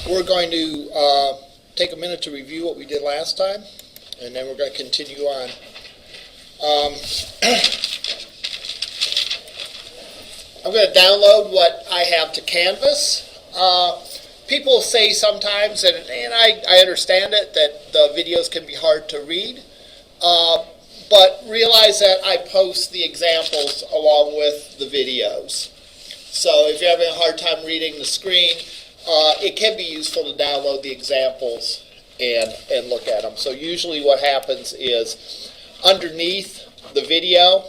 we're going to take a minute to review what we did last time, and then we're going to continue on. I'm going to download what I have to Canvas. People say sometimes, and I understand it, that the videos can be hard to read, but realize that I post the examples along with the videos. So if you're having a hard time reading the screen, it can be useful to download the examples and look at them. So usually what happens is underneath the video,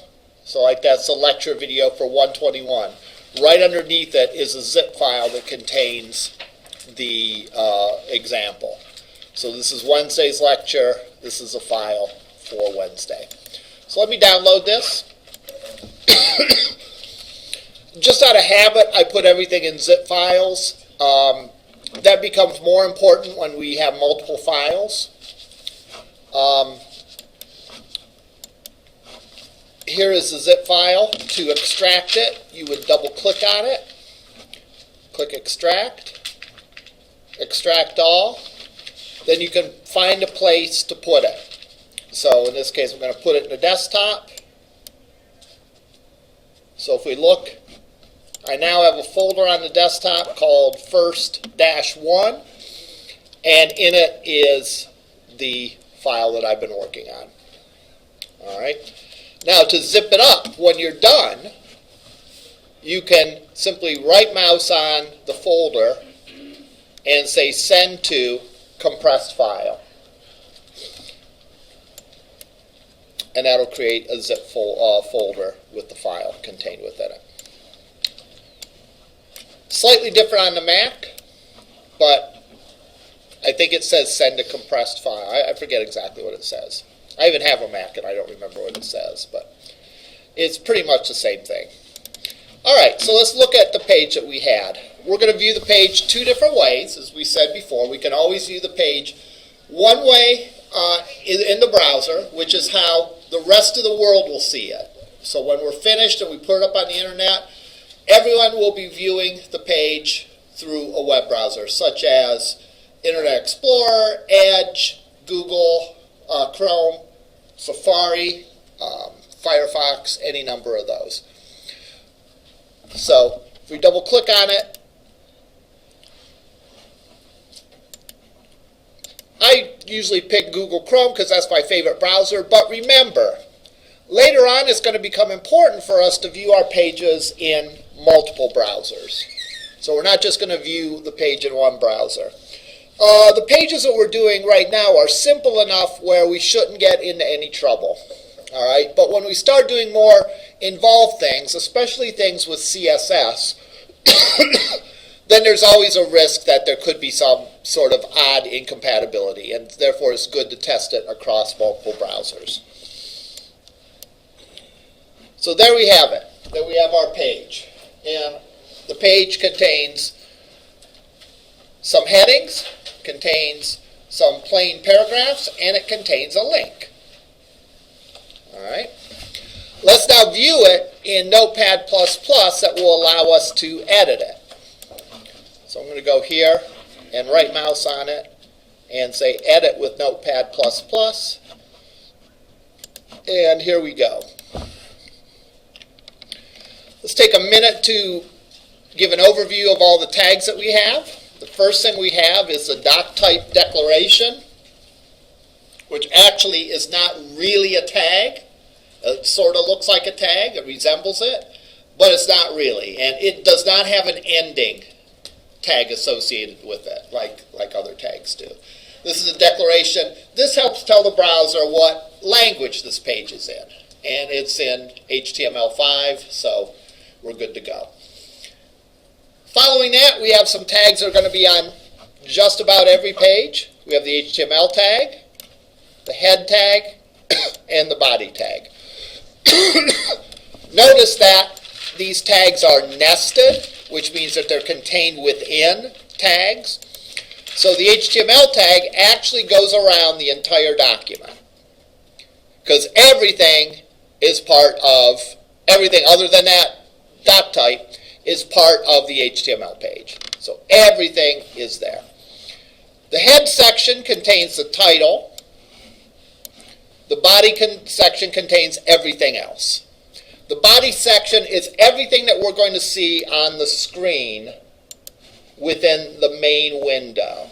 so like that's the lecture video for 121, right underneath it is a zip file that contains the example. So this is Wednesday's lecture. This is a file for Wednesday. So let me download this. Just out of habit, I put everything in zip files. That becomes more important when we have multiple files. Here is the zip file. To extract it, you would double click on it. Click extract. Extract all. Then you can find a place to put it. So in this case, I'm going to put it in the desktop. So if we look, I now have a folder on the desktop called first-1, and in it is the file that I've been working on. All right. Now to zip it up, when you're done, you can simply right mouse on the folder and say send to compressed file. And that'll create a zip folder with the file contained within it. Slightly different on the Mac, but I think it says send to compressed file. I forget exactly what it says. I even have a Mac and I don't remember what it says, but it's pretty much the same thing. All right, so let's look at the page that we had. We're going to view the page two different ways, as we said before. We can always view the page one way in the browser, which is how the rest of the world will see it. So when we're finished and we put it up on the internet, everyone will be viewing the page through a web browser, such as Internet Explorer, Edge, Google, Chrome, Safari, Firefox, any number of those. So if we double click on it, I usually pick Google Chrome because that's my favorite browser, but remember, later on it's going to become important for us to view our pages in multiple browsers. So we're not just going to view the page in one browser. The pages that we're doing right now are simple enough where we shouldn't get into any trouble. All right, but when we start doing more involved things, especially things with CSS, then there's always a risk that there could be some sort of odd incompatibility, and therefore it's good to test it across multiple browsers. So there we have it. There we have our page. And the page contains some headings, contains some plain paragraphs, and it contains a link. All right. Let's now view it in Notepad++ that will allow us to edit it. So I'm going to go here and right mouse on it and say edit with Notepad++. And here we go. Let's take a minute to give an overview of all the tags that we have. The first thing we have is the doc type declaration, which actually is not really a tag. It sort of looks like a tag, it resembles it, but it's not really. And it does not have an ending tag associated with it, like other tags do. This is a declaration. This helps tell the browser what language this page is in. And it's in HTML5, so we're good to go. Following that, we have some tags that are going to be on just about every page. We have the HTML tag, the head tag, and the body tag. Notice that these tags are nested, which means that they're contained within tags. So the HTML tag actually goes around the entire document, because everything is part of everything other than that doc type is part of the HTML page. So everything is there. The head section contains the title. The body section contains everything else. The body section is everything that we're going to see on the screen within the main window.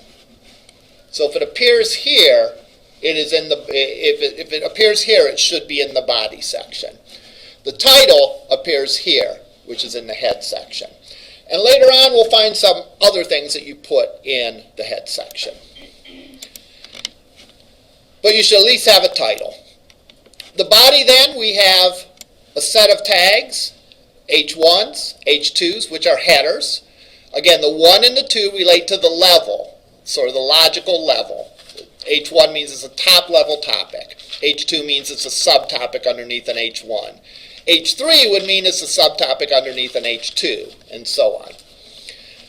So if it appears here, it is in the. If it appears here, it should be in the body section. The title appears here, which is in the head section. And later on, we'll find some other things that you put in the head section. But you should at least have a title. The body, then, we have a set of tags, H1s, H2s, which are headers. Again, the 1 and the 2 relate to the level, sort of the logical level. H1 means it's a top-level topic. H2 means it's a subtopic underneath an H1. H3 would mean it's a subtopic underneath an H2, and so on.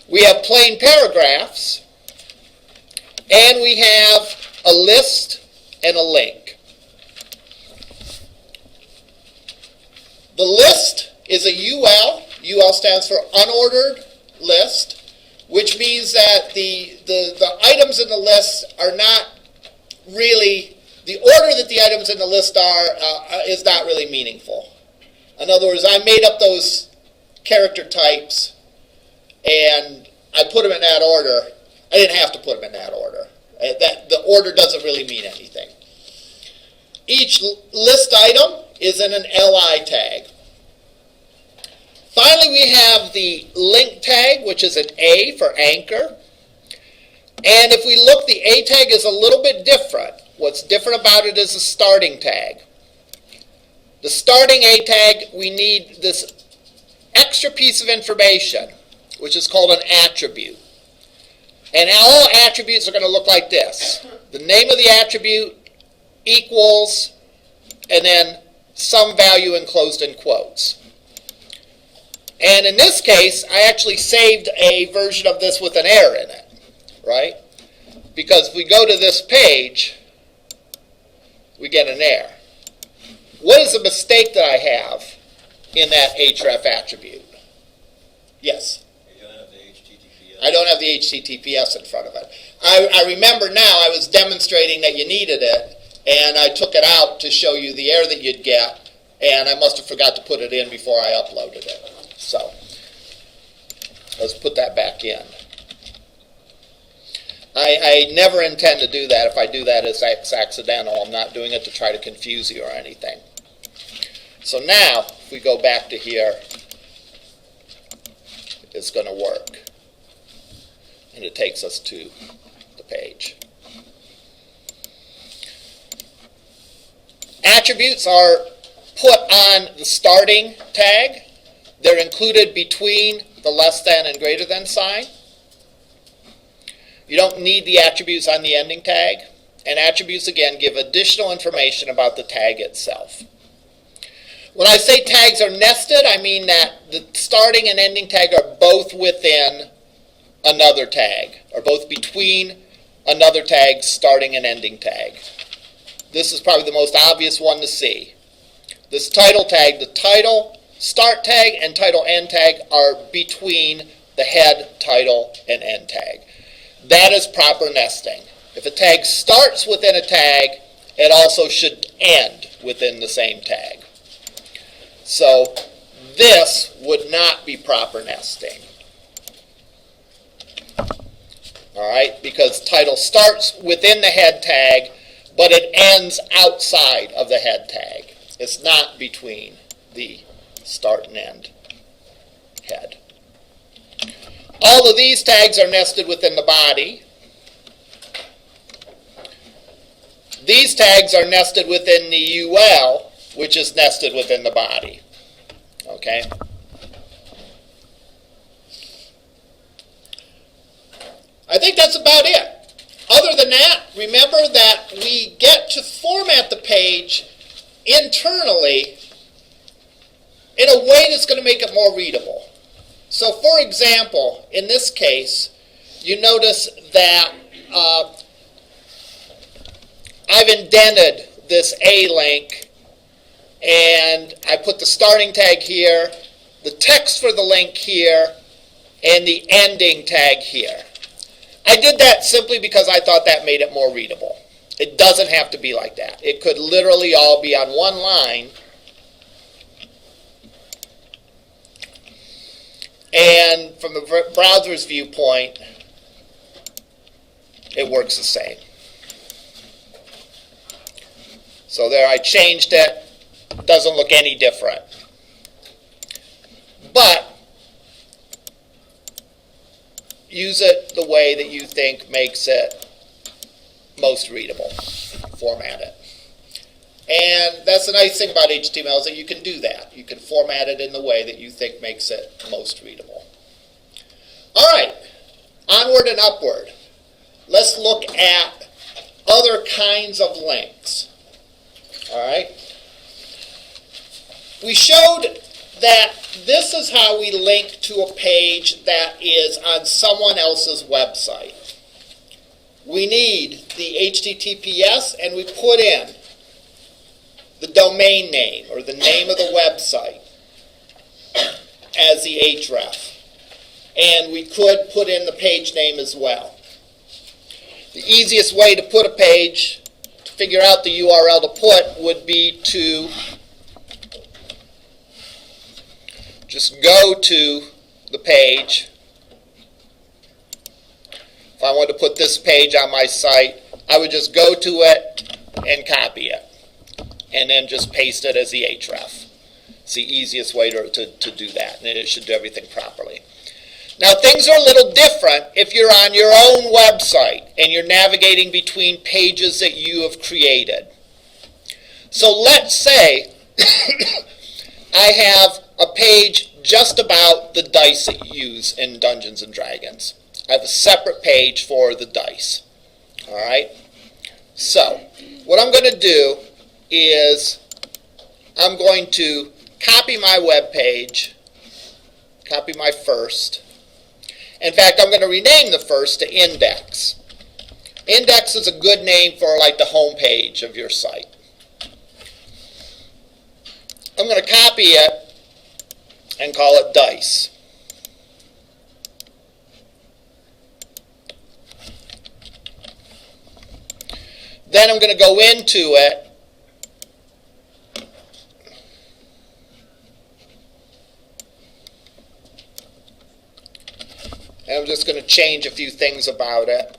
We have plain paragraphs, and we have a list and a link. The list is a UL. UL stands for unordered list, which means that the items in the list are not really, the order that the items in the list are is not really meaningful. In other words, I made up those character types and I put them in that order. I didn't have to put them in that order. The order doesn't really mean anything. Each list item is in an LI tag. Finally, we have the link tag, which is an A for anchor. And if we look, the A tag is a little bit different. What's different about it is the starting tag. The starting A tag, we need this extra piece of information, which is called an attribute. And all attributes are going to look like this. The name of the attribute equals, and then some value enclosed in quotes. And in this case, I actually saved a version of this with an error in it, right? Because if we go to this page, we get an error. What is the mistake that I have in that href attribute? Yes? You don't have the HTTPS. I don't have the HTTPS in front of it. I remember now I was demonstrating that you needed it, and I took it out to show you the error that you'd get, and I must have forgot to put it in before I uploaded it. So let's put that back in. I never intend to do that. If I do that, it's accidental. I'm not doing it to try to confuse you or anything. So now, if we go back to here, it's going to work. And it takes us to the page. Attributes are put on the starting tag. They're included between the less than and greater than sign. You don't need the attributes on the ending tag. And attributes, again, give additional information about the tag itself. When I say tags are nested, I mean that the starting and ending tag are both within another tag, or both between another tag's starting and ending tag. This is probably the most obvious one to see. This title tag, the title start tag and title end tag are between the head, title, and end tag. That is proper nesting. If a tag starts within a tag, it also should end within the same tag. So this would not be proper nesting. All right, because title starts within the head tag, but it ends outside of the head tag. It's not between the start and end head. All of these tags are nested within the body. These tags are nested within the UL, which is nested within the body. Okay? I think that's about it. Other than that, remember that we get to format the page internally in a way that's going to make it more readable. So, for example, in this case, you notice that I've indented this A link, and I put the starting tag here, the text for the link here, and the ending tag here. I did that simply because I thought that made it more readable. It doesn't have to be like that. It could literally all be on one line. And from the browser's viewpoint, it works the same. So there I changed it. It doesn't look any different. But use it the way that you think makes it most readable. Format it. And that's the nice thing about HTML is that you can do that. You can format it in the way that you think makes it most readable. All right, onward and upward. Let's look at other kinds of links. All right. We showed that this is how we link to a page that is on someone else's website. We need the HTTPS, and we put in the domain name or the name of the website as the href. And we could put in the page name as well. The easiest way to put a page, to figure out the URL to put, would be to just go to the page. If I wanted to put this page on my site, I would just go to it and copy it, and then just paste it as the href. It's the easiest way to do that, and it should do everything properly. Now, things are a little different if you're on your own website and you're navigating between pages that you have created. So let's say I have a page just about the dice that you use in Dungeons & Dragons. I have a separate page for the dice. All right? So, what I'm going to do is I'm going to copy my web page, copy my first. In fact, I'm going to rename the first to index. Index is a good name for like the home page of your site. I'm going to copy it and call it dice. Then I'm going to go into it and I'm just going to change a few things about it.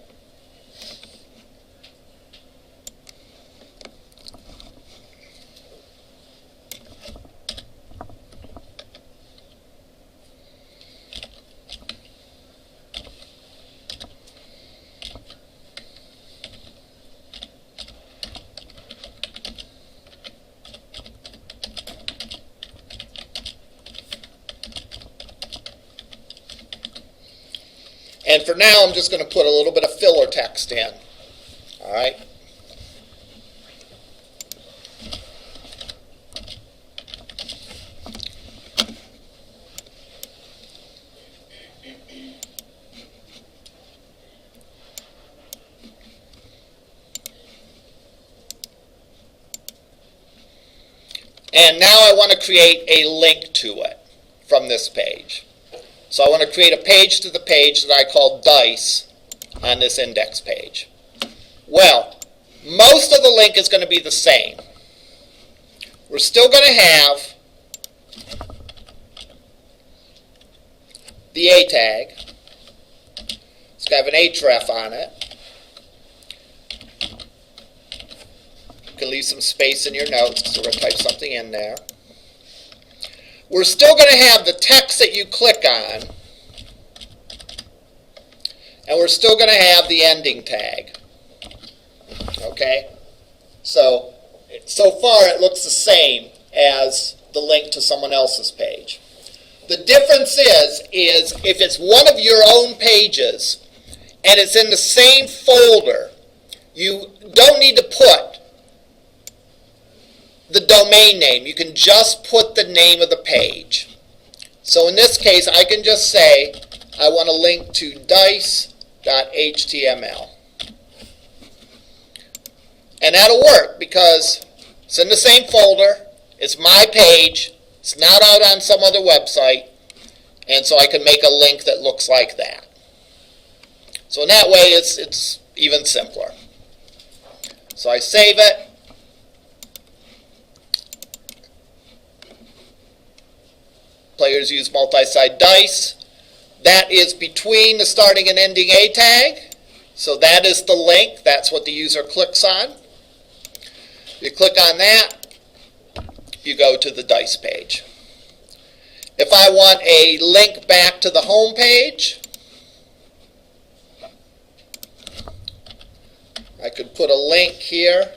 And for now, I'm just going to put a little bit of filler text in. All right. And now I want to create a link to it from this page. So I want to create a page to the page that I call dice on this index page. Well, most of the link is going to be the same. We're still going to have the A tag. It's going to have an href on it. You can leave some space in your notes because we're going to type something in there. We're still going to have the text that you click on, and we're still going to have the ending tag. Okay? So far it looks the same as the link to someone else's page. The difference is if it's one of your own pages and it's in the same folder, you don't need to put the domain name. You can just put the name of the page. So in this case, I can just say I want to link to dice.html. And that'll work because it's in the same folder, it's my page, It's not out on some other website, and so I can make a link that looks like that. So in that way, it's even simpler. So I save it. Players use multi-side dice. That is between the starting and ending A tag. So that is the link. That's what the user clicks on. You click on that, you go to the dice page. If I want a link back to the home page, I could put a link here.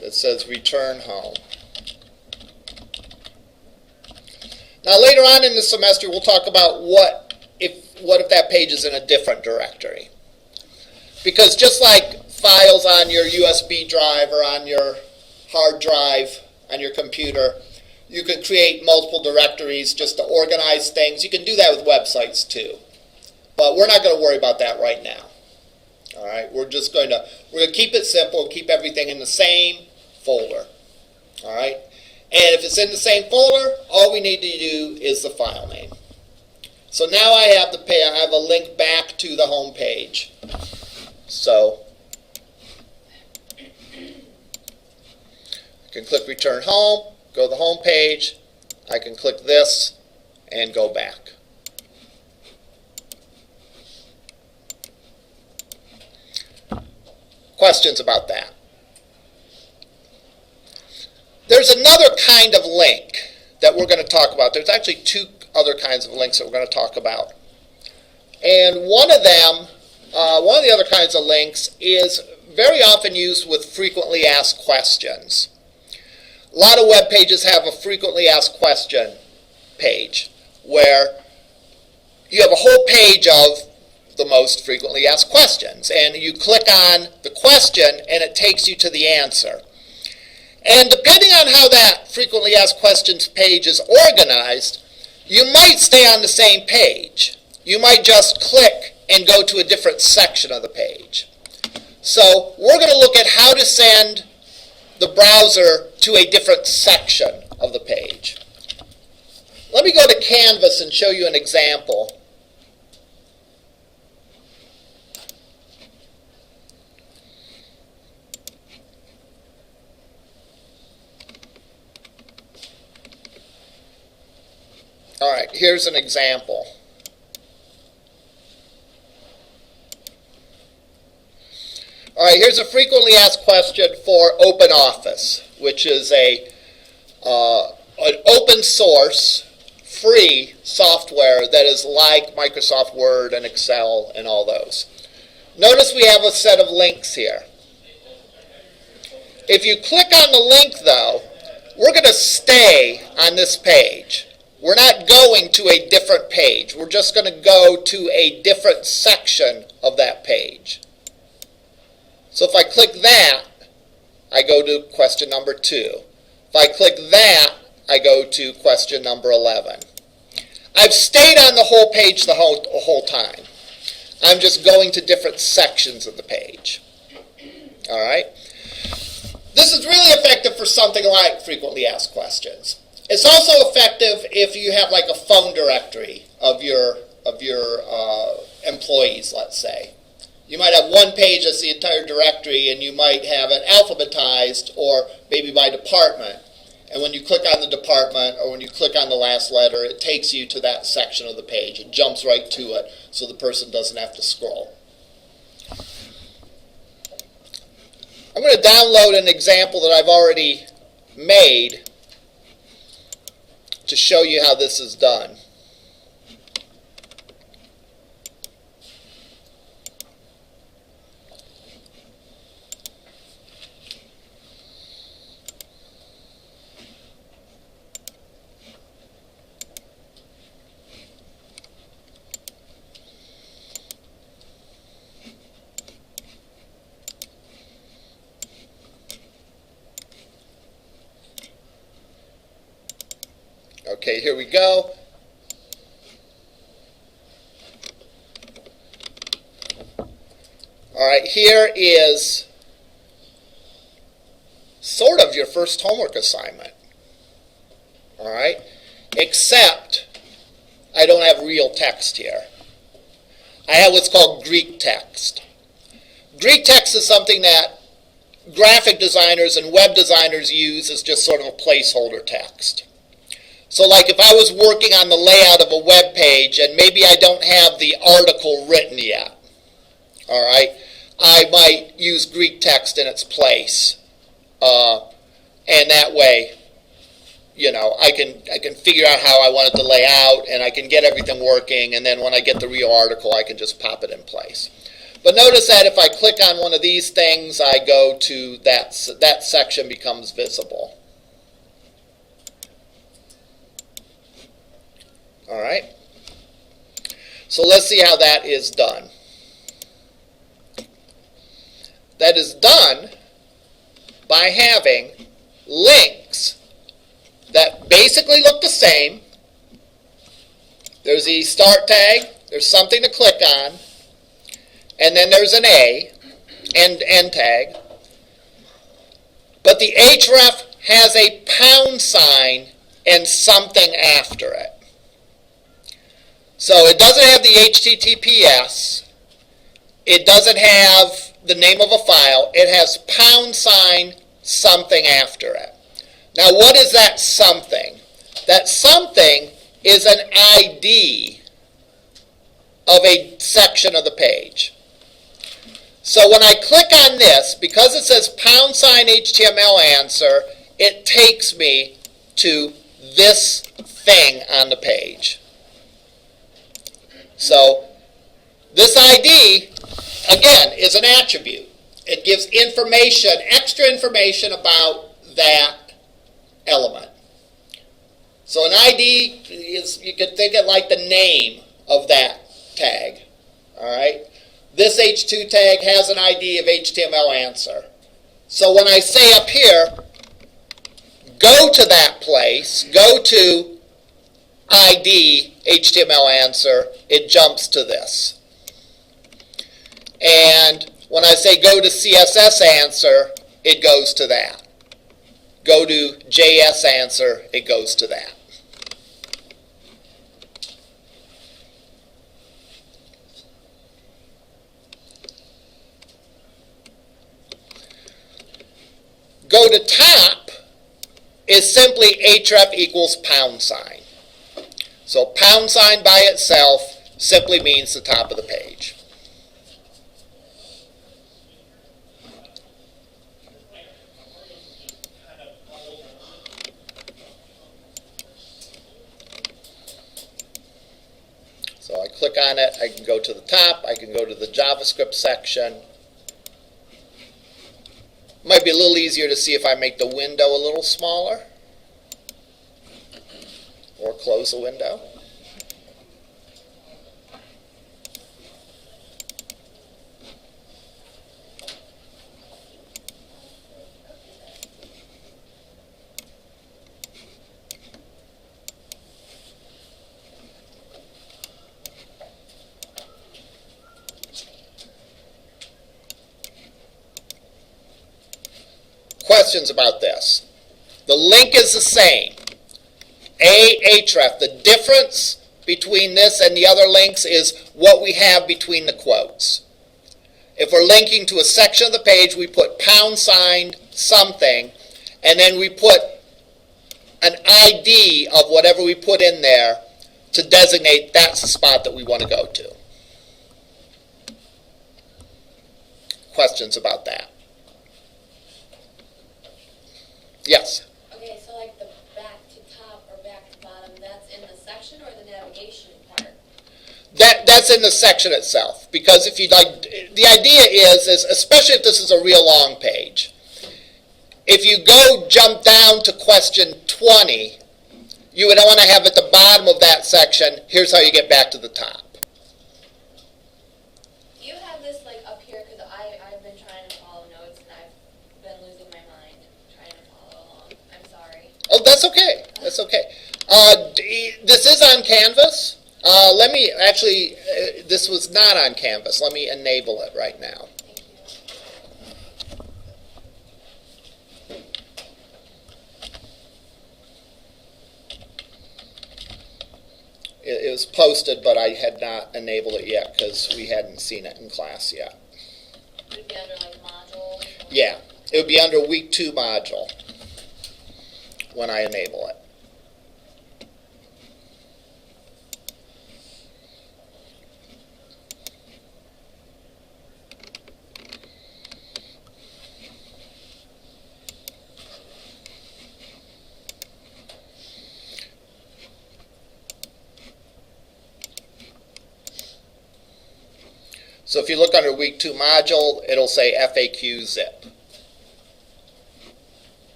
That says return home. Now later on in the semester we'll talk about what if that page is in a different directory. Because just like files on your USB drive or on your hard drive on your computer, you can create multiple directories just to organize things. You can do that with websites too. But we're not going to worry about that right now. All right, we're going to keep it simple, keep everything in the same folder. All right? And if it's in the same folder, all we need to do is the file name. So now I have a link back to the home page. So I can click return home, go to the home page. I can click this and go back. Questions about that? There's another kind of link that we're going to talk about. There's actually two other kinds of links that we're going to talk about. And one of the other kinds of links is very often used with frequently asked questions. A lot of web pages have a frequently asked question page where you have a whole page of the most frequently asked questions. And you click on the question and it takes you to the answer. And depending on how that frequently asked questions page is organized, you might stay on the same page. You might just click and go to a different section of the page. So we're going to look at how to send the browser to a different section of the page. Let me go to Canvas and show you an example. All right, here's an example. All right, here's a frequently asked question for OpenOffice, which is an open source, free software that is like Microsoft Word and Excel and all those. Notice we have a set of links here. If you click on the link, though, we're going to stay on this page. We're not going to a different page. We're just going to go to a different section of that page. So if I click that, I go to question number 2. If I click that, I go to question number 11. I've stayed on the whole page the whole time. I'm just going to different sections of the page. All right? This is really effective for something like frequently asked questions. It's also effective if you have like a phone directory of your employees, let's say. You might have one page that's the entire directory, and you might have it alphabetized or maybe by department. And when you click on the department or when you click on the last letter, it takes you to that section of the page. It jumps right to it so the person doesn't have to scroll. I'm going to download an example that I've already made to show you how this is done. Okay, here we go. All right, here is sort of your first homework assignment. All right, except I don't have real text here. I have what's called Greek text. Greek text is something that graphic designers and web designers use as just sort of a placeholder text. So like if I was working on the layout of a web page and maybe I don't have the article written yet, all right, I might use Greek text in its place. And that way, you know, I can figure out how I want it to lay out, and I can get everything working, and then when I get the real article, I can just pop it in place. But notice that if I click on one of these things, I go to that section becomes visible. All right. So let's see how that is done. That is done by having links that basically look the same. There's the start tag, there's something to click on, and then there's an A, end tag. But the href has a pound sign and something after it. So it doesn't have the HTTPS, it doesn't have the name of a file, it has pound sign something after it. Now what is that something? That something is an ID of a section of the page. So when I click on this, because it says pound sign HTML answer, it takes me to this thing on the page. So this ID, again, is an attribute. It gives information, extra information about that element. So an ID is, you can think it like the name of that tag. All right. This H2 tag has an ID of HTML answer. So when I say up here, go to that place, go to ID HTML answer, it jumps to this. And when I say go to CSS answer, it goes to that. Go to JS answer, it goes to that. Go to top is simply href equals pound sign. So pound sign by itself simply means the top of the page. So I click on it, I can go to the top, I can go to the JavaScript section. Might be a little easier to see if I make the window a little smaller or close the window. Questions about this? The link is the same. href. The difference between this and the other links is what we have between the quotes. If we're linking to a section of the page, we put pound sign something, and then we put an ID of whatever we put in there to designate that's the spot that we want to go to. Questions about that? Yes? Okay, so like the back to top or back to bottom, that's in the section or the navigation part? That's in the section itself. Because if you like, the idea is especially if this is a real long page, if you go jump down to question 20, you would want to have at the bottom of that section, here's how you get back to the top. Do you have this like up here? Because I've been trying to follow notes and I've been losing my mind trying to follow along. I'm sorry. Oh, that's okay. That's okay. This is on Canvas. Let me actually, this was not on Canvas. Let me enable it right now. Thank you. is posted, but I had not enabled it yet because we hadn't seen it in class yet. Would it be under like module? Yeah, it would be under week 2 module when I enable it. So if you look under week 2 module, it'll say FAQ zip.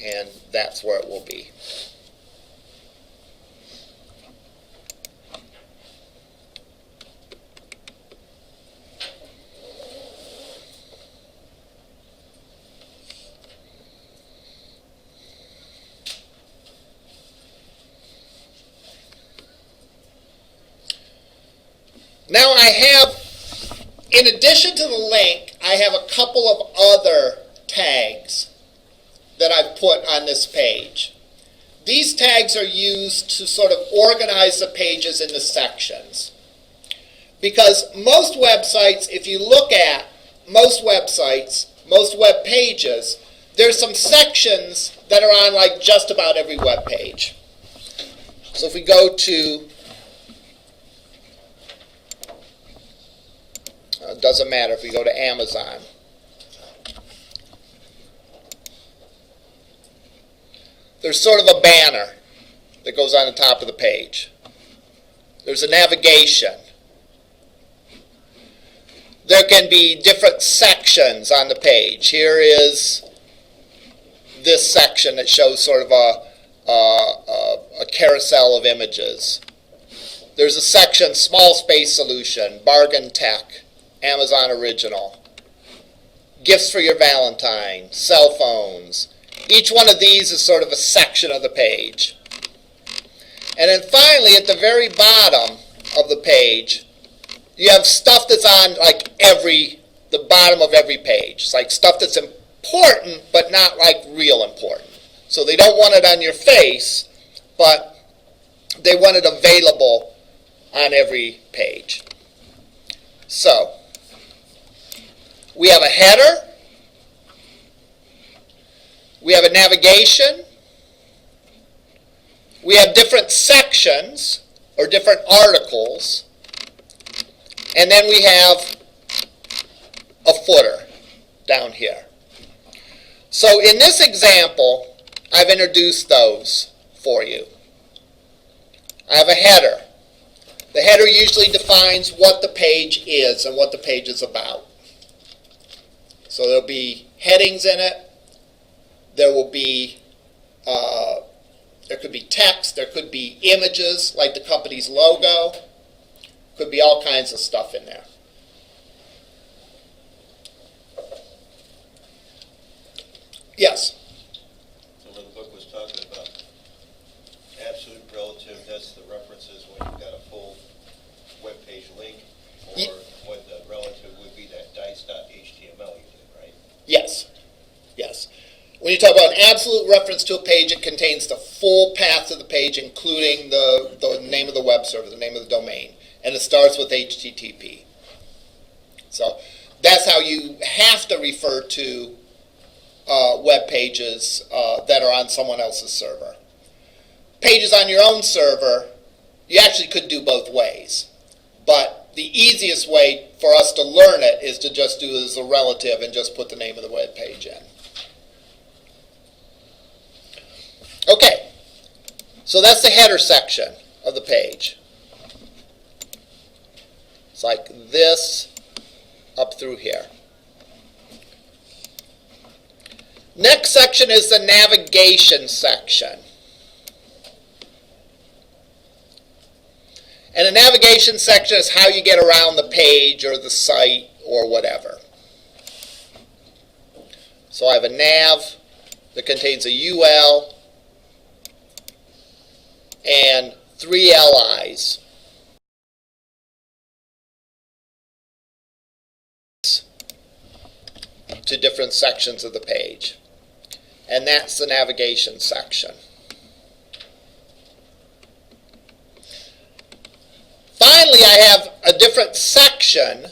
And that's where it will be. Now I have, in addition to the link, I have a couple of other tags that I've put on this page. These tags are used to sort of organize the pages into sections. Because most websites, if you look at most websites, most web pages, there's some sections that are on like just about every web page. So if we go to, it doesn't matter if we go to Amazon. There's sort of a banner that goes on the top of the page. There's a navigation. There can be different sections on the page. Here is this section that shows sort of a carousel of images. There's a section, small space solution, bargain tech, Amazon original, gifts for your Valentine, cell phones. Each one of these is sort of a section of the page. And then finally, at the very bottom of the page, you have stuff that's on like the bottom of every page. It's like stuff that's important, but not like real important. So they don't want it on your face, but they want it available on every page. So, we have a header, we have a navigation, we have different sections or different articles, and then we have a footer down here. So in this example, I've introduced those for you. I have a header. The header usually defines what the page is and what the page is about. So there'll be headings in it. There will be, there could be text. There could be images like the company's logo. Could be all kinds of stuff in there. Yes? So when the book was talking about absolute relative, that's the references when you've got a full web page link, or what the relative would be that dice.html you did, right? Yes. Yes. When you talk about an absolute reference to a page, it contains the full path of the page, including the name of the web server, the name of the domain. And it starts with HTTP. So that's how you have to refer to web pages that are on someone else's server. Pages on your own server, you actually could do both ways. But the easiest way for us to learn it is to just do it as a relative and just put the name of the web page in. Okay, so that's the header section of the page. It's like this up through here. Next section is the navigation section. And the navigation section is how you get around the page or the site or whatever. So I have a nav that contains a UL and 3 LIs. To different sections of the page. And that's the navigation section. finally, I have a different section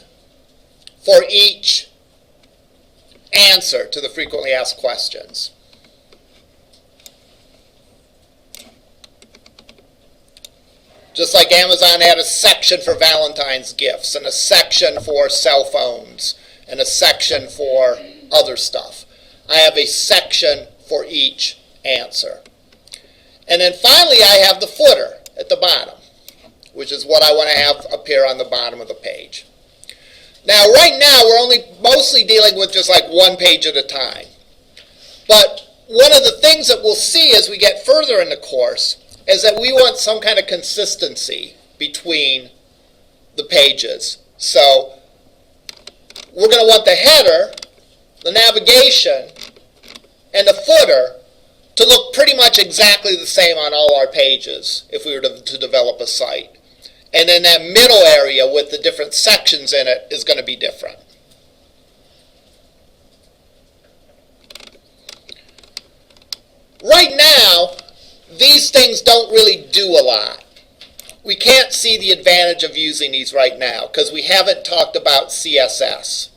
for each answer to the frequently asked questions. Just like Amazon had a section for Valentine's gifts, and a section for cell phones, and a section for other stuff. I have a section for each answer. And then finally, I have the footer at the bottom, which is what I want to have appear on the bottom of the page. Now, right now, we're only mostly dealing with just like one page at a time. But one of the things that we'll see as we get further in the course is that we want some kind of consistency between the pages. So we're going to want the header, the navigation, and the footer to look pretty much exactly the same on all our pages if we were to develop a site. And then that middle area with the different sections in it is going to be different. Right now, these things don't really do a lot. We can't see the advantage of using these right now because we haven't talked about CSS.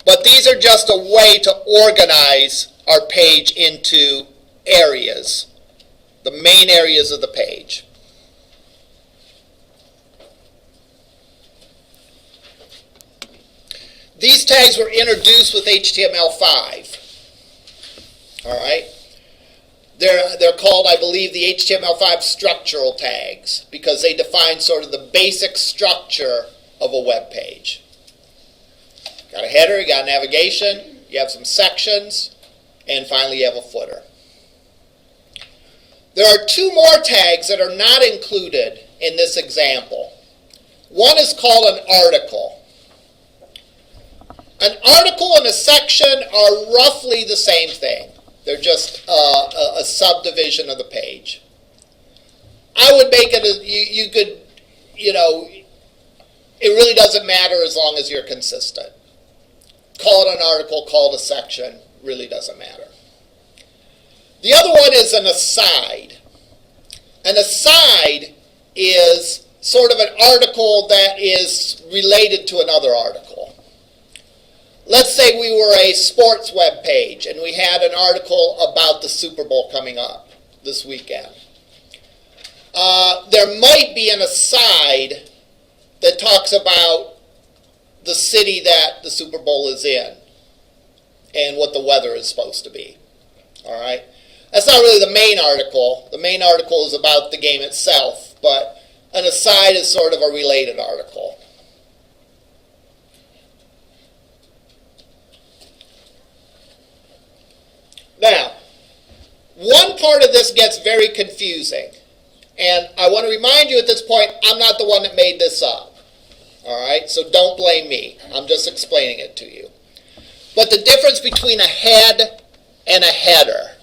But these are just a way to organize our page into areas, the main areas of the page. These tags were introduced with HTML5. All right? They're called, I believe, the HTML5 structural tags because they define sort of the basic structure of a web page. Got a header, you got navigation, you have some sections, and finally you have a footer. There are two more tags that are not included in this example. One is called an article. An article and a section are roughly the same thing. They're just a subdivision of the page. I would make it, you could, it really doesn't matter as long as you're consistent. Call it an article, call it a section, really doesn't matter. The other one is an aside. An aside is sort of an article that is related to another article. Let's say we were a sports web page and we had an article about the Super Bowl coming up this weekend. There might be an aside that talks about the city that the Super Bowl is in and what the weather is supposed to be. All right? That's not really the main article. The main article is about the game itself, but an aside is sort of a related article. Now, one part of this gets very confusing, and I want to remind you at this point, I'm not the one that made this up. All right, so don't blame me. I'm just explaining it to you. But the difference between a head and a header,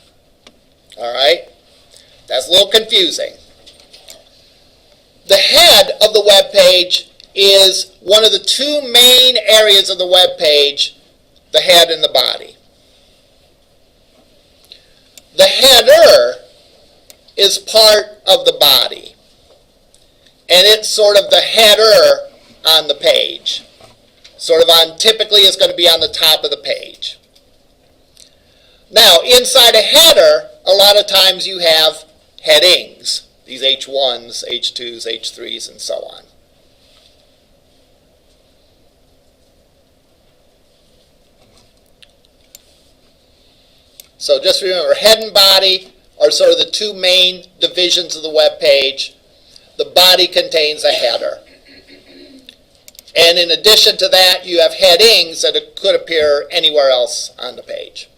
all right, that's a little confusing. The head of the web page is one of the two main areas of the web page, the head and the body. The header is part of the body, and it's sort of the header on the page. Sort of on, typically it's going to be on the top of the page. Now, inside a header, a lot of times you have headings, these H1s, H2s, H3s, and so on. So just remember, head and body are sort of the two main divisions of the web page. The body contains a header. And in addition to that, you have headings that could appear anywhere else on the page.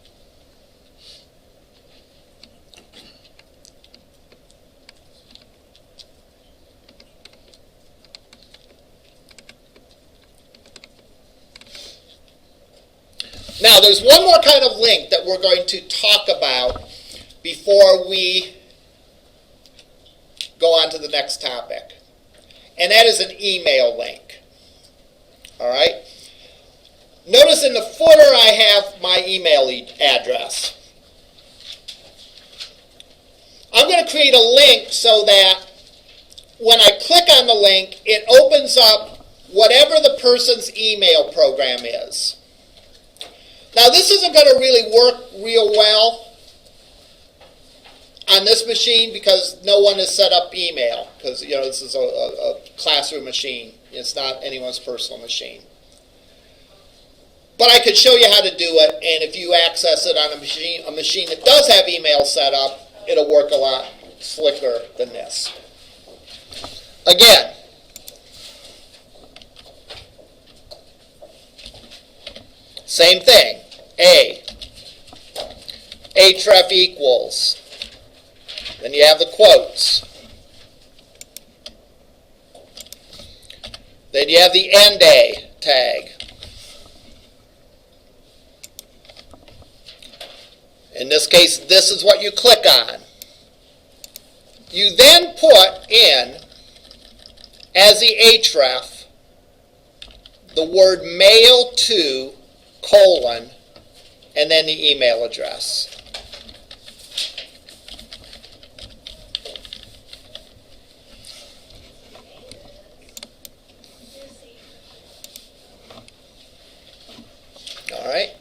Now, there's one more kind of link that we're going to talk about before we go on to the next topic. And that is an email link. All right? Notice in the footer I have my email address. I'm going to create a link so that when I click on the link, it opens up whatever the person's email program is. Now, this isn't going to really work real well on this machine because no one has set up email, because this is a classroom machine. It's not anyone's personal machine. But I could show you how to do it, and if you access it on a machine that does have email set up, it'll work a lot slicker than this. Again, same thing. Href equals. Then you have the quotes. Then you have the end A tag. In this case, this is what you click on. You then put in, as the href, the word mail to, colon, and then the email address. All right.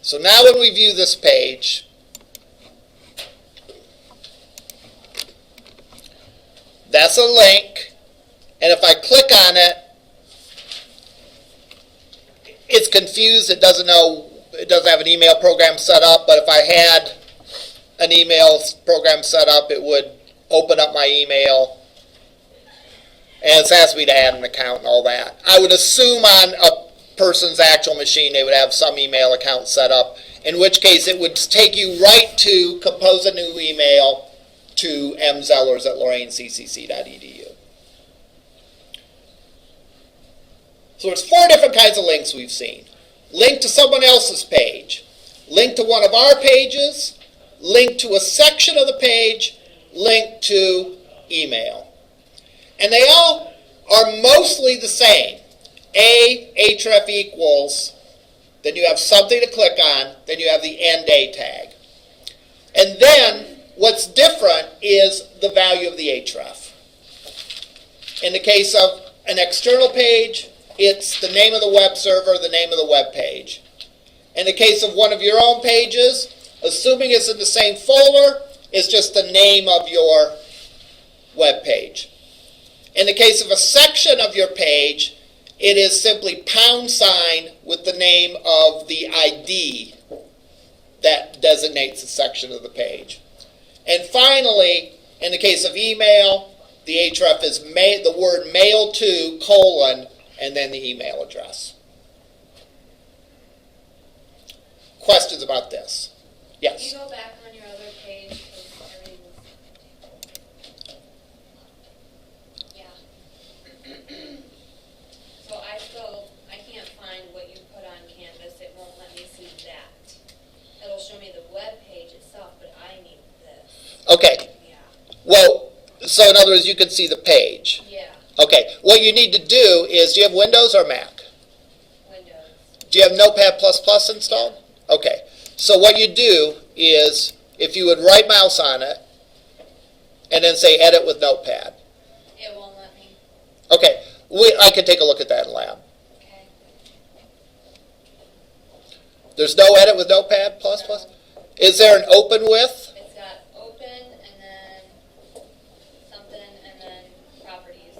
So now when we view this page, that's a link, and if I click on it, it's confused. It doesn't know, it doesn't have an email program set up, but if I had an email program set up, it would open up my email, and it's asked me to add an account and all that. I would assume on a person's actual machine they would have some email account set up, in which case it would take you right to compose a new email to mzellers@lorainccc.edu. So there's 4 different kinds of links we've seen. Link to someone else's page, link to one of our pages, link to a section of the page, link to email. And they all are mostly the same. Href equals, then you have something to click on, then you have the end A tag. And then what's different is the value of the href. In the case of an external page, it's the name of the web server, the name of the web page. In the case of one of your own pages, assuming it's in the same folder, it's just the name of your web page. In the case of a section of your page, it is simply # with the name of the ID that designates a section of the page. And finally, in the case of email, the href is the word mail to, colon, and then the email address. Questions about this? Yes? Can you go back on your other page? 'Cause everything's... Yeah. So I can't find what you put on Canvas. It won't let me see that. It'll show me the web page itself, but I need this. Okay. Yeah. Well, so in other words, you can see the page. Yeah. Okay. What you need to do is, do you have Windows or Mac? Windows. Do you have Notepad++ installed? Okay. So what you do is, if you would right mouse on it, and then say Edit with Notepad. It won't let me. Okay. I can take a look at that in lab. Okay. There's no Edit with Notepad++? Is there an Open With? It's got open and then something and then properties.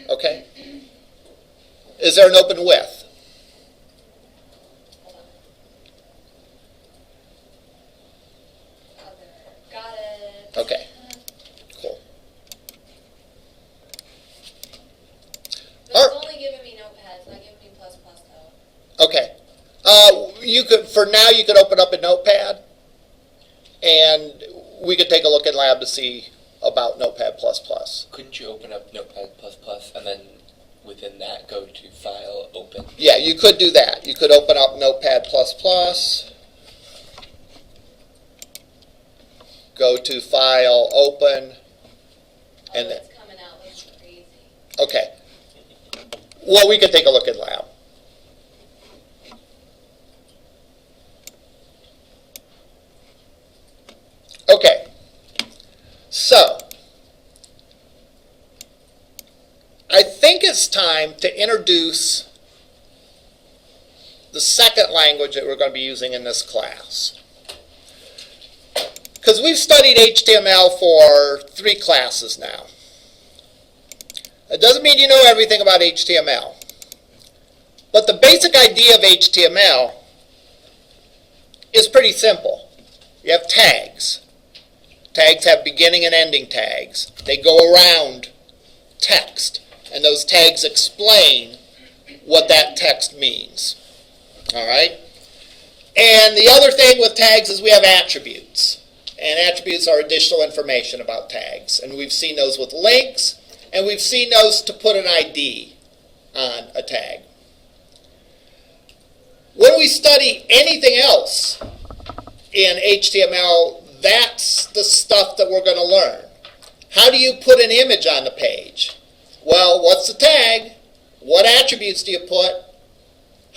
Okay. Is there an Open With? Hold on. Other. Got it. Okay. Cool. But All it's right. only giving me Notepad. It's not giving me ++ though. Okay. You could, for now, you could open up a Notepad, and we could take a look in lab to see about Notepad++. Couldn't you open up Notepad++ and then within that go to File, Open? Yeah, you could do that. You could open up Notepad++, go to File, Open, and then, It's coming out like crazy. okay. Well, we could take a look in lab. Okay. time to introduce the second language that we're going to be using in this class. Because we've studied HTML for 3 classes now. It doesn't mean you know everything about HTML. But the basic idea of HTML is pretty simple. You have tags. Tags have beginning and ending tags. They go around text, and those tags explain what that text means. All right? And the other thing with tags is we have attributes. And attributes are additional information about tags. And we've seen those with links, and we've seen those to put an ID on a tag. When we study anything else in HTML, that's the stuff that we're going to learn. How do you put an image on the page? Well, what's the tag? What attributes do you put?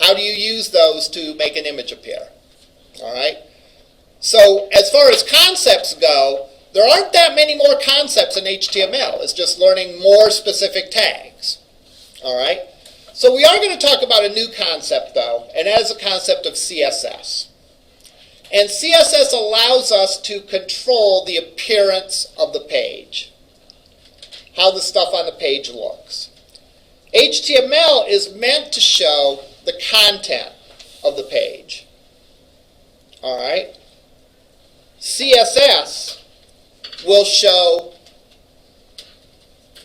How do you use those to make an image appear? All right? So as far as concepts go, there aren't that many more concepts in HTML. It's just learning more specific tags. All right? So we are going to talk about a new concept, though, and that is the concept of CSS. And CSS allows us to control the appearance of the page, how the stuff on the page looks. HTML is meant to show the content of the page. All right? CSS will show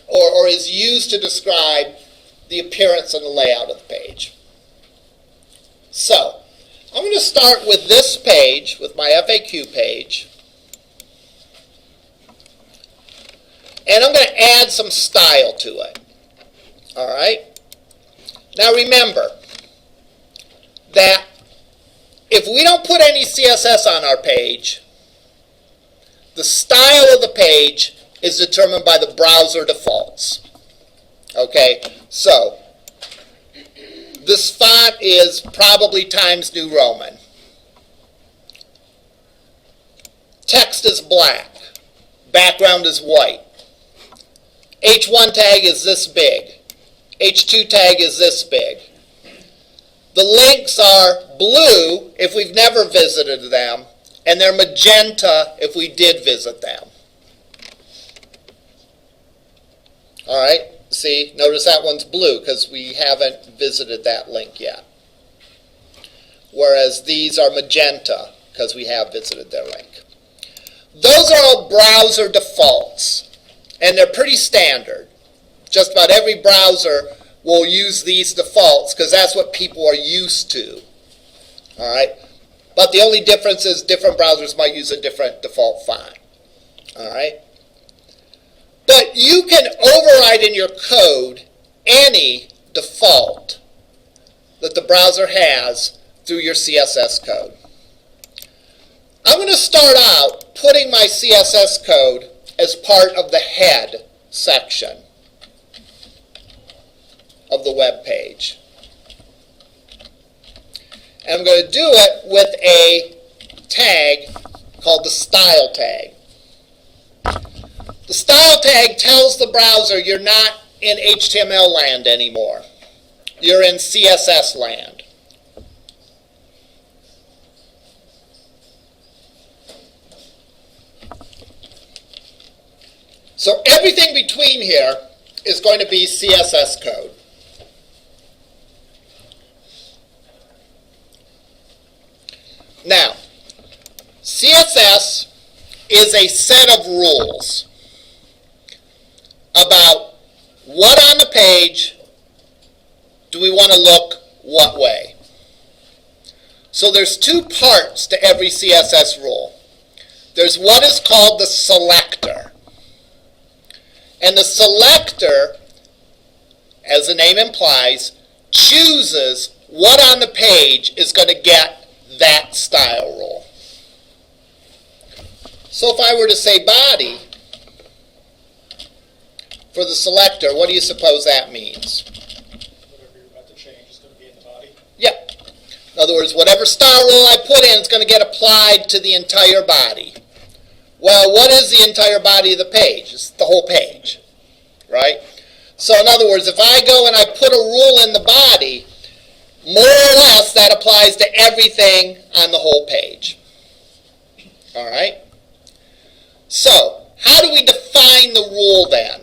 or is used to describe the appearance and the layout of the page. So, I'm going to start with this page, with my FAQ page. And I'm going to add some style to it. All right? Now remember that if we don't put any CSS on our page, the style of the page is determined by the browser defaults. Okay? So, this font is probably Times New Roman. Text is black. Background is white. H1 tag is this big. H2 tag is this big. The links are blue if we've never visited them, and they're magenta if we did visit them. All right? See, notice that one's blue because we haven't visited that link yet. Whereas these are magenta because we have visited their link. Those are all browser defaults, and they're pretty standard. Just about every browser will use these defaults because that's what people are used to. All right? But the only difference is different browsers might use a different default font. All right? But you can override in your code any default that the browser has through your CSS code. I'm going to start out putting my CSS code as part of the head section of the web page. And I'm going to do it with a tag called the style tag. The style tag tells the browser you're not in HTML land anymore. You're in CSS land. So everything between here is going to be CSS code. Now, CSS is a set of rules about what on the page do we want to look what way. So there's 2 parts to every CSS rule. There's what is called the selector. And the selector, as the name implies, chooses what on the page is going to get that style rule. So if I were to say body for the selector, what do you suppose that means? Whatever you're about to change is going to be in the body. Yep. In other words, whatever style rule I put in is going to get applied to the entire body. Well, what is the entire body of the page? It's the whole page, right? So in other words, if I go and I put a rule in the body, more or less that applies to everything on the whole page. All right? So, how do we define the rule then?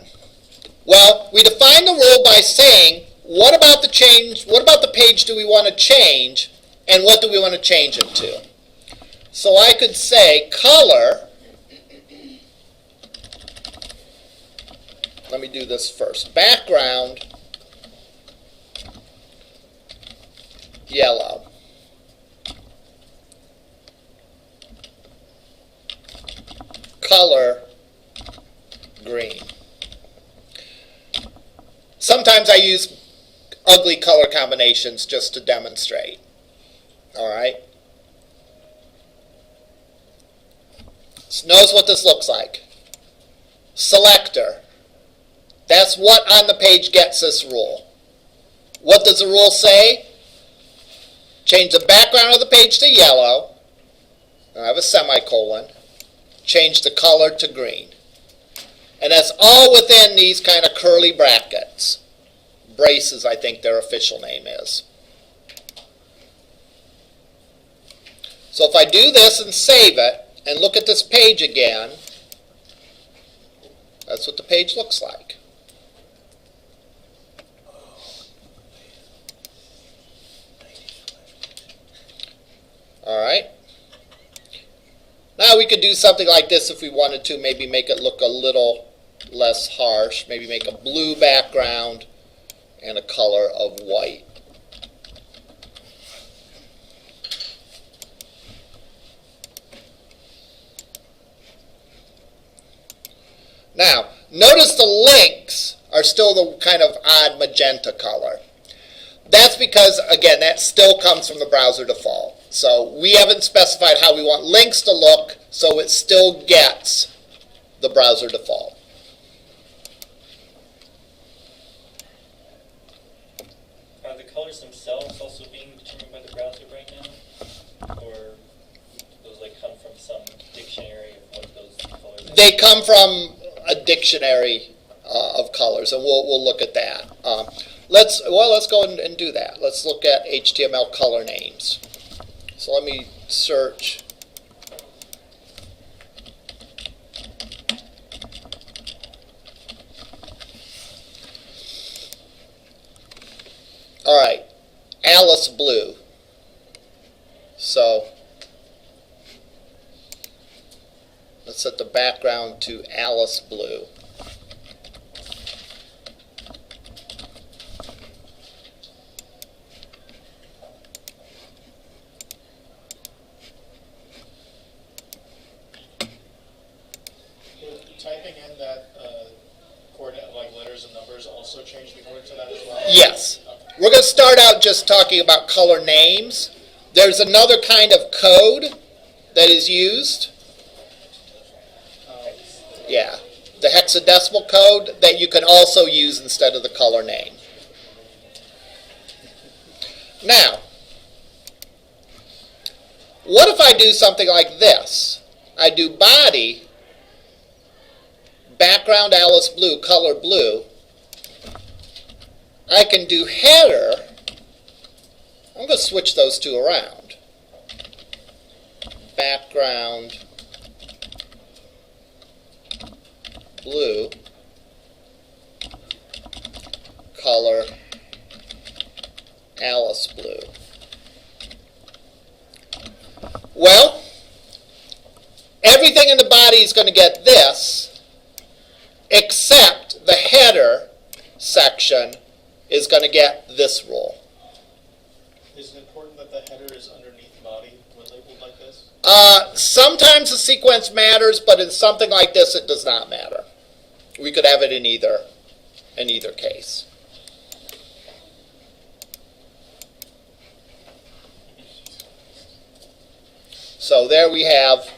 Well, we define the rule by saying, what about the page do we want to change, and what do we want to change it to? So I could say color, let me do this first, background, yellow. Color, green. Sometimes I use ugly color combinations just to demonstrate. All right? So notice what this looks like. Selector. That's what on the page gets this rule. What does the rule say? Change the background of the page to yellow. I have a semicolon. Change the color to green. And that's all within these kind of curly brackets. Braces, I think their official name is. So if I do this and save it, and look at this page again, that's what the page looks like. All right. Now we could do something like this if we wanted to, maybe make it look a little less harsh, maybe make a blue background and a color of white. Now, notice the links are still the kind of odd magenta color. That's because, again, that still comes from the browser default. So we haven't specified how we want links to look, so it still gets the browser default. Are the colors themselves also being determined by the browser right now? Or those like come from some dictionary of what those colors are? They come from a dictionary of colors, and we'll look at that. Let's go and do that. Let's look at HTML color names. So let me search. All right, Alice Blue. So let's set the background to Alice Blue. Typing in that coordinate, like letters and numbers, also change the order to that as well? Yes. Okay. We're going to start out just talking about color names. There's another kind of code that is used. Yeah. The hexadecimal code that you can also use instead of the color name. Now, what if I do something like this? I do body, background Alice Blue, color blue. I can do header. I'm going to switch those two around. Background blue, color Alice Blue. Well, everything in the body is going to get this, except the header section is going to get this rule. Is it important that the header is underneath the body when labeled like this? Sometimes the sequence matters, but in something like this, it does not matter. We could have it in either case. So there we have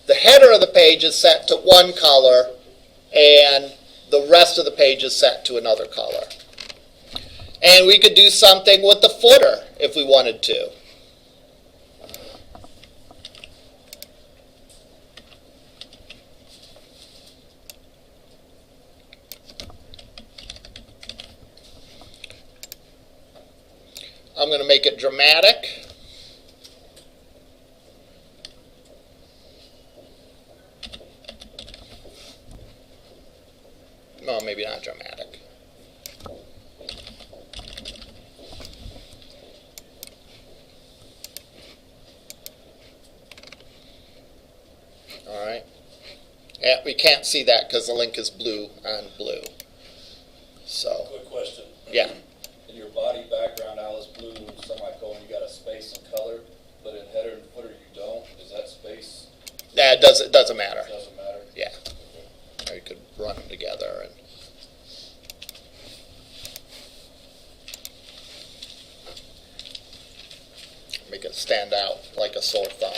the header of the page is set to one color, and the rest of the page is set to another color. And we could do something with the footer if we wanted to. I'm going to make it dramatic. No, maybe not dramatic. All right. Yeah, we can't see that because the link is blue on blue. So, Quick question. yeah. In your body background, Alice blue, semicolon, you got a space and color, but in header and footer you don't. Is that space? Yeah, it doesn't matter. Doesn't matter? Yeah. Or you could run them together and make it stand out like a sore thumb.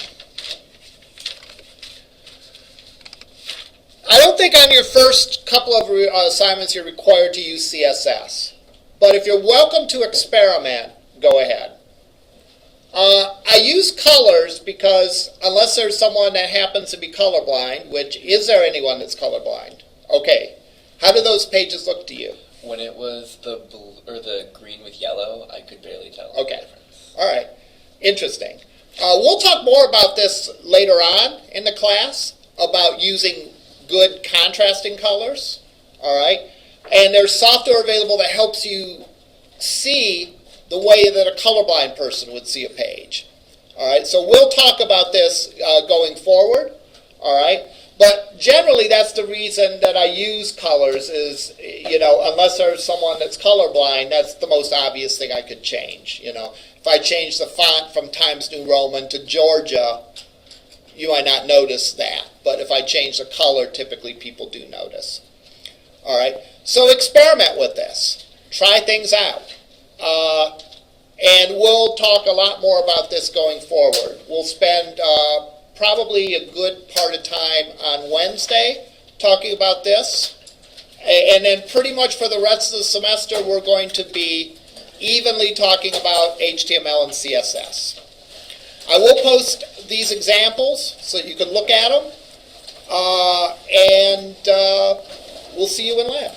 I don't think on your first couple of assignments you're required to use CSS. But if you're welcome to experiment, go ahead. I use colors because unless there's someone that happens to be colorblind, which is there anyone that's colorblind? Okay. How do those pages look to you? When it was the blue, or the green with yellow, I could barely tell Okay. the difference. All right. Interesting. We'll talk more about this later on in the class, about using good contrasting colors. All right. And there's software available that helps you see the way that a colorblind person would see a page. All right. So we'll talk about this going forward. All right. But generally, that's the reason that I use colors is, unless there's someone that's colorblind, that's the most obvious thing I could change. If I change the font from Times New Roman to Georgia, you might not notice that. But if I change the color, typically people do notice. All right. So experiment with this. Try things out. And we'll talk a lot more about this going forward. We'll spend probably a good part of time on Wednesday talking about this. And then pretty much for the rest of the semester, we're going to be evenly talking about HTML and CSS. I will post these examples so you can look at them. And we'll see you in lab.